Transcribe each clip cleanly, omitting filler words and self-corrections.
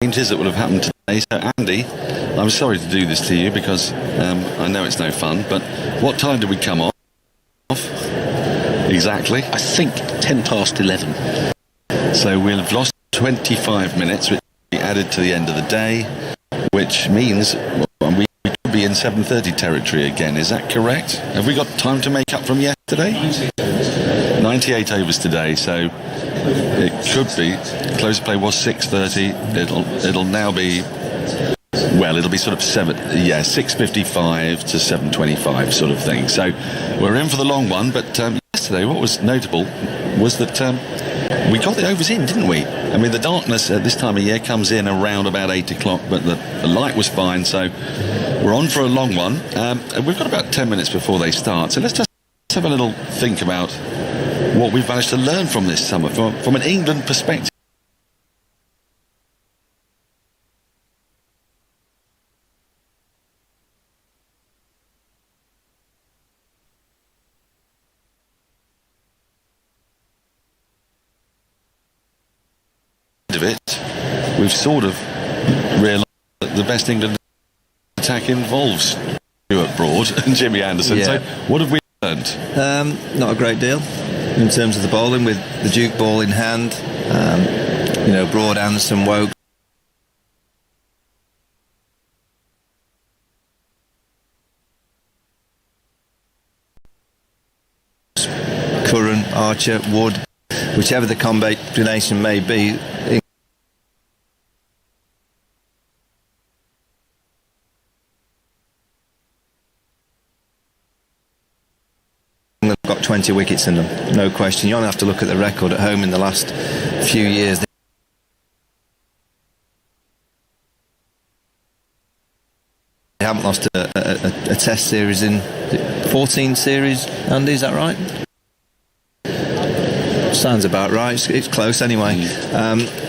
changes that would have happened today. So, Andy, I'm sorry to do this to you because I know it's no fun, but what time did we come off? Exactly. I think 10 past 11. So we'll have lost 25 minutes, which we added to the end of the day, which means we could be in 7:30 territory again. Is that correct? Have we got time to make up from yesterday? 98 overs today, so it could be. Close play was 6:30. It'll now be, well, it'll be sort of 6:55 to 7:25 sort of thing. So we're in for the long one, but yesterday what was notable was that we got the overs in, didn't we? I mean, the darkness at this time of year comes in around about 8 o'clock, but the light was fine, so we're on for a long one. We've got about 10 minutes before they start, so let's just have a little think about what we've managed to learn from this summer, from an England perspective. Of it, we've sort of realised that the best England attack involves Stuart Broad and Jimmy Anderson. Yeah. So what have we learned? Not a great deal in terms of the bowling, with the Duke ball in hand. Broad, Anderson, Woke. Curran, Archer, Wood, whichever the combination may be. Got 20 wickets in them, no question. You only have to look at the record at home in the last few years. They haven't lost a test series in 14 series, Andy, is that right? Sounds about right. It's close anyway.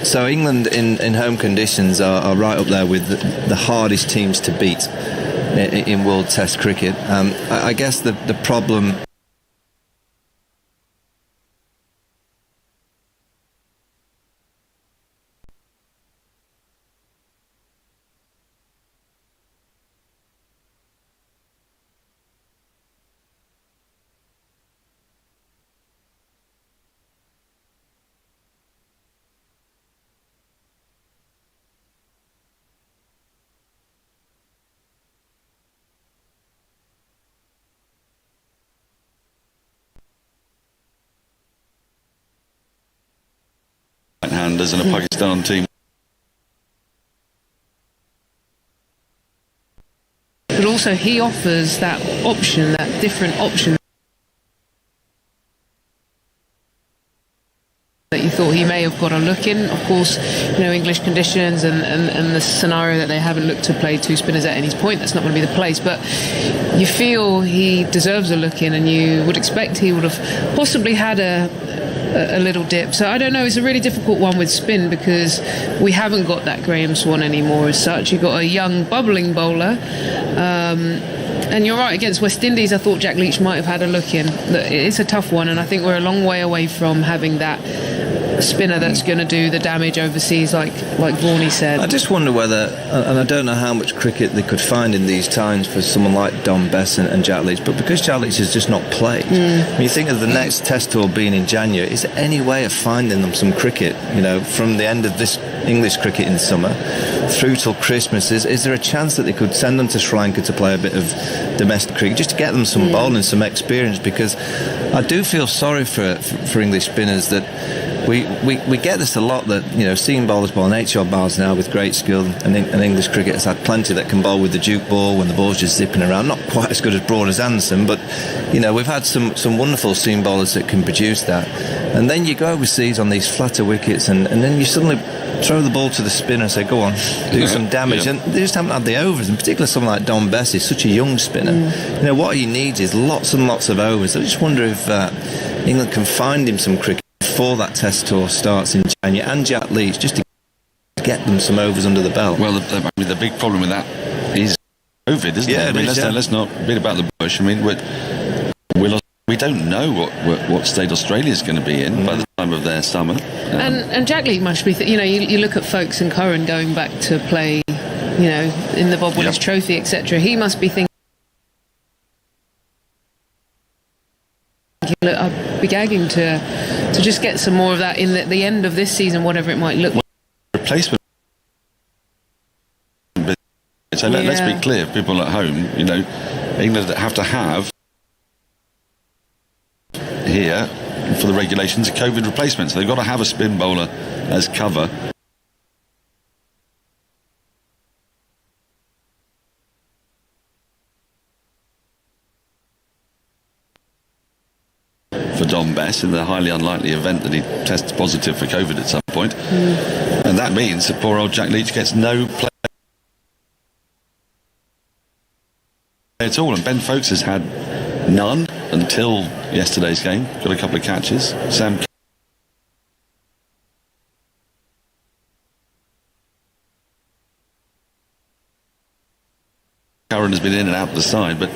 So England in home conditions are right up there with the hardest teams to beat in World Test cricket. I guess the problem Handers and a Pakistan team. But also he offers that option, that different option that you thought he may have got a look in. Of course, English conditions and the scenario that they haven't looked to play two spinners at any point, that's not going to be the place, but you feel he deserves a look in, and you would expect he would have possibly had a little dip. So I don't know, it's a really difficult one with spin because we haven't got that Graham Swan anymore as such. You've got a young bubbling bowler, and you're right, against West Indies I thought Jack Leach might have had a look in. It's a tough one, and I think we're a long way away from having that spinner that's going to do the damage overseas, like Vaughan said. I just wonder whether, and I don't know how much cricket they could find in these times for someone like Dom Bess and Jack Leach, but because Jack Leach has just not played, when you think of the next test tour being in January, is there any way of finding them some cricket, from the end of this English cricket in summer through till Christmas? Is there a chance that they could send them to Sri Lanka to play a bit of domestic cricket, just to get them some bowling, some experience? Because I do feel sorry for English spinners that we get this a lot, that seeing bowlers bowl an 8-yard bowls now with great skill, and English cricket has had plenty that can bowl with the Duke ball when the ball's just zipping around. Not quite as good as Broad as Anderson, but we've had some wonderful seam bowlers that can produce that. And then you go overseas on these flatter wickets, and then you suddenly throw the ball to the spinner and say, go on, do some damage. And they just haven't had the overs, in particular someone like Don Bess is such a young spinner. What he needs is lots and lots of overs. I just wonder if England can find him some cricket before that test tour starts in January, and Jack Leach, just to get them some overs under the belt. Well, the big problem with that is COVID, isn't it? Let's not beat about the bush. We lost we don't know what state Australia's going to be in by the time of their summer. And Jack Leach must be, you look at Folkes and Curran going back to play, in the Bob Willis Trophy, etc. He must be thinking, look, I'd be gagging to just get some more of that in the end of this season, whatever it might look like. Replacement. So let's be clear, people at home, England have to have here for the regulations a COVID replacement. So they've got to have a spin bowler as cover. For Dom Bess in the highly unlikely event that he tests positive for COVID at some point. And that means that poor old Jack Leach gets no play at all, and Ben Folkes has had none until yesterday's game. Got a couple of catches. Sam Curran has been in and out of the side, but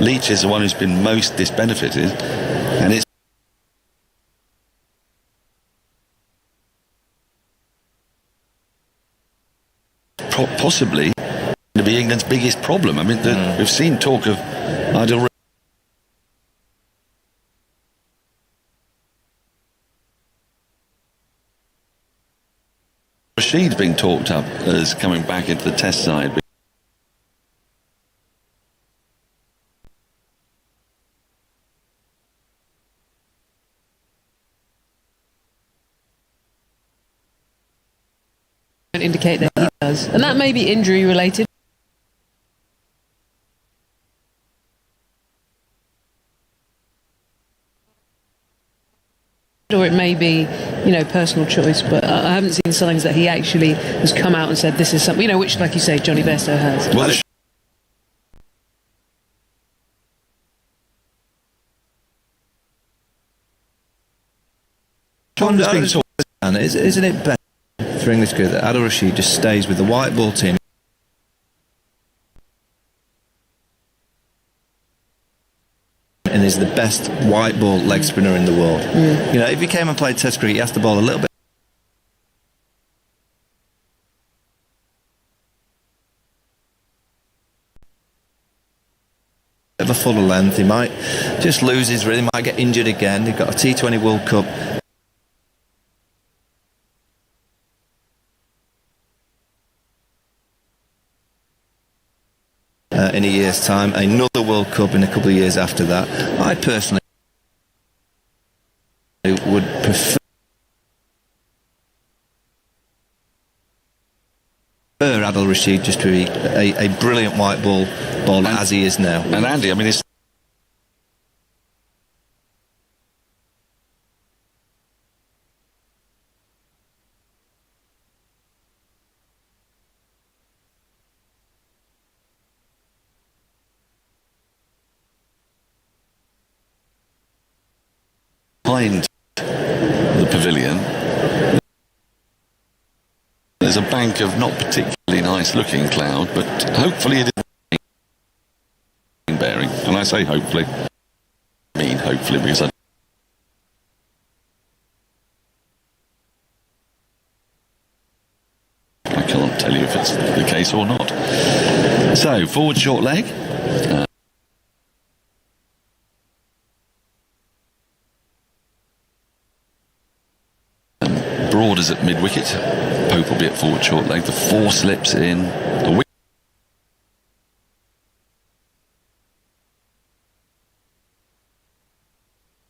Leach is the one who's been most disbenefited, and it's possibly to be England's biggest problem. I mean, we've seen talk of Adil Rashid being talked up as coming back into the Test side. Indicate that he does, and that may be injury related. Or it may be, personal choice, but I haven't seen signs that he actually has come out and said this is something, which, like you say, Johnny Bairstow has. Well, isn't it better for English cricket that Adil Rashid just stays with the white ball team and is the best white ball leg spinner in the world? If he came and played Test cricket, he has to bowl a little bit of a fuller length. He might just lose his rhythm, might get injured again. They've got a T20 World Cup in a year's time, another World Cup in a couple of years after that. I personally would prefer Adil Rashid just to be a brilliant white ball bowler as he is now. And Andy, I mean, it's behind the pavilion there's a bank of not particularly nice looking cloud, but hopefully it is bearing. And I say hopefully, I mean hopefully, because I can't tell you if it's the case or not. So forward short leg. Broaders at mid-wicket. Pope will be at forward short leg. The 4 slips in. The wicket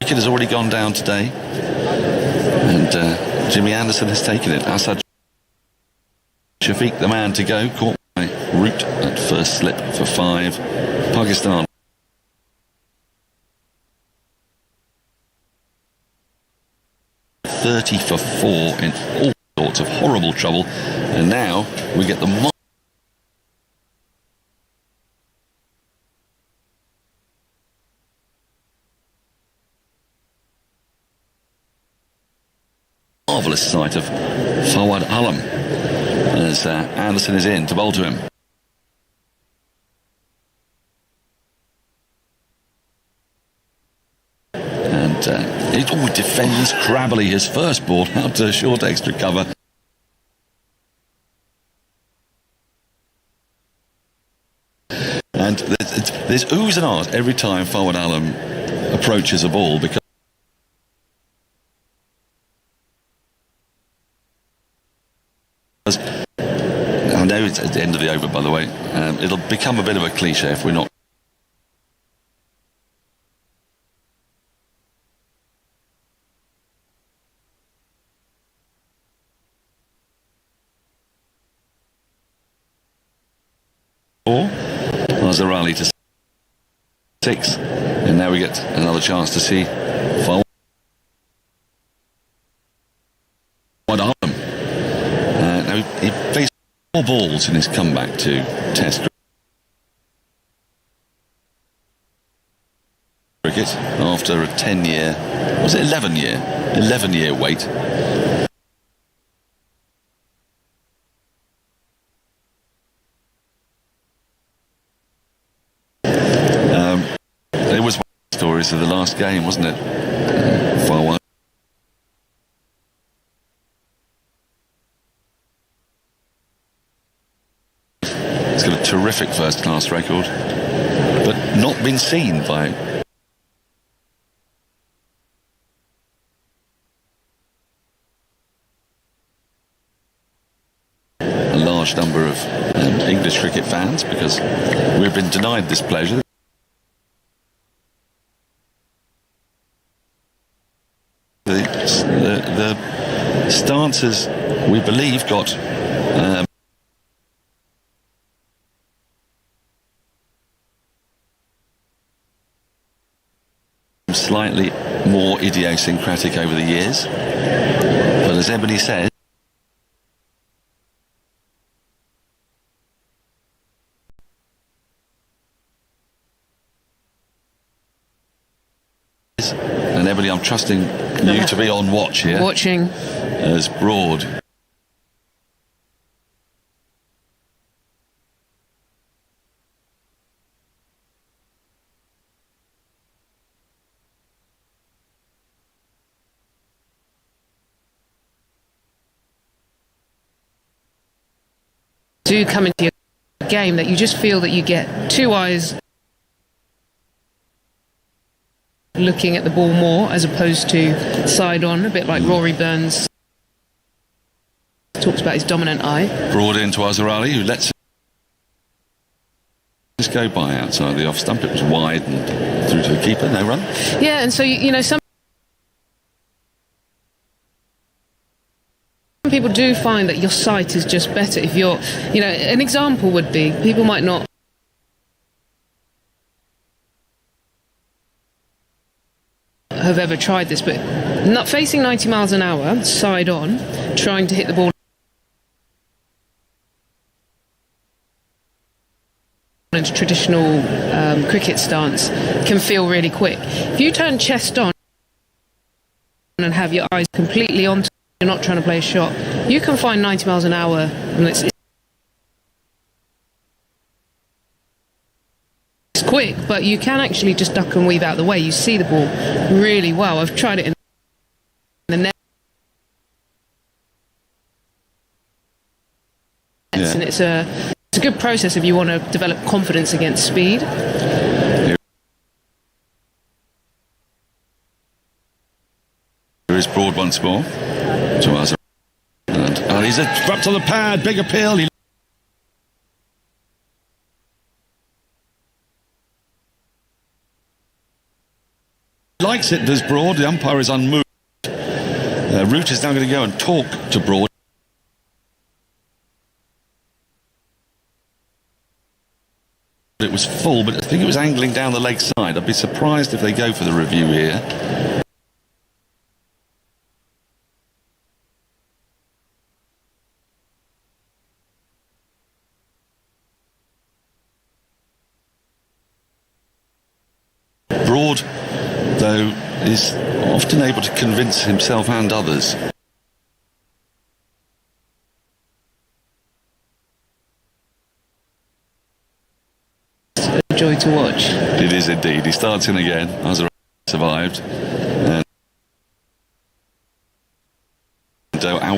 has already gone down today. And Jimmy Anderson has taken it. Asad Shafiq, the man to go, caught by Root at first slip for 5. Pakistan 30 for 4 in all sorts of horrible trouble, and now we get the marvellous sight of Fawad Alam as Anderson is in to bowl to him. defends crabbily his first ball out to a short extra cover. And there's oohs and ahs every time Fawad Alam approaches a ball, because I know it's at the end of the over, by the way. It'll become a bit of a cliche if we're not. Azarali to 6, and now we get another chance to see Fawad Alam. Now he faced 4 balls in his comeback to Test cricket after a 10-year, was it 11-year wait. It was one of the stories of the last game, wasn't it? Fawad. He's got a terrific first-class record, but not been seen by a large number of English cricket fans, because we've been denied this pleasure. The stances, we believe, got slightly more idiosyncratic over the years, but as Ebony says, and Ebony, I'm trusting you to be on watch here. Watching. As Broad do come into your game that you just feel that you get 2 eyes looking at the ball more as opposed to side on, a bit like Rory Burns talks about his dominant eye. Broad into Azarali, who lets just go by outside the off stump. It was wide and through to the keeper, no run. Yeah, and so you know, some people do find that your sight is just better if you're, you know, an example would be, people might not have ever tried this, but not facing 90 miles an hour side on, trying to hit the ball into traditional cricket stance can feel really quick. If you turn chest on and have your eyes completely on, you're not trying to play a shot, you can find 90 miles an hour, and it's quick, but you can actually just duck and weave out of the way. You see the ball really well. I've tried it in the net, and it's a good process if you want to develop confidence against speed. Here is Broad once more to us, and he's up to the pad, big appeal. He likes it, does Broad. The umpire is unmoved. Root is now going to go and talk to Broad. It was full, but I think it was angling down the leg side. I'd be surprised if they go for the review here. Broad, though, is often able to convince himself and others. A joy to watch. It is indeed. He starts in again. Azar survived.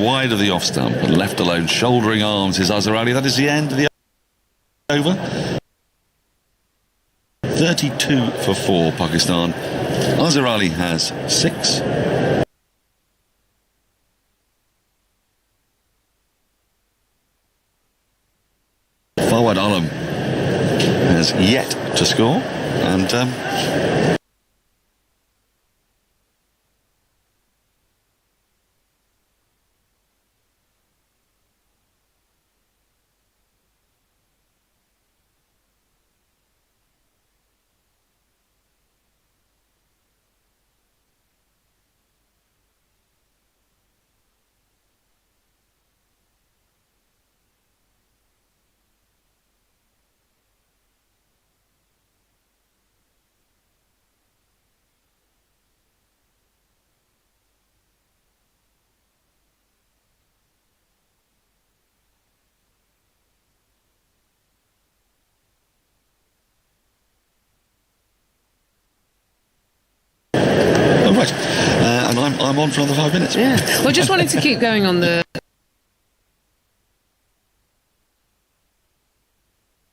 wide of the off stump and left alone, shouldering arms is Azhar Ali. That is the end of the over. 32 for 4, Pakistan. Azhar Ali has 6. Fawad Alam has yet to score, and right, and I'm on for another 5 minutes. Yeah. Well, just wanted to keep going on the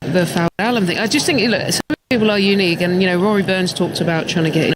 Fawad Alam thing. I just think, look, some people are unique, and Rory Burns talked about trying to get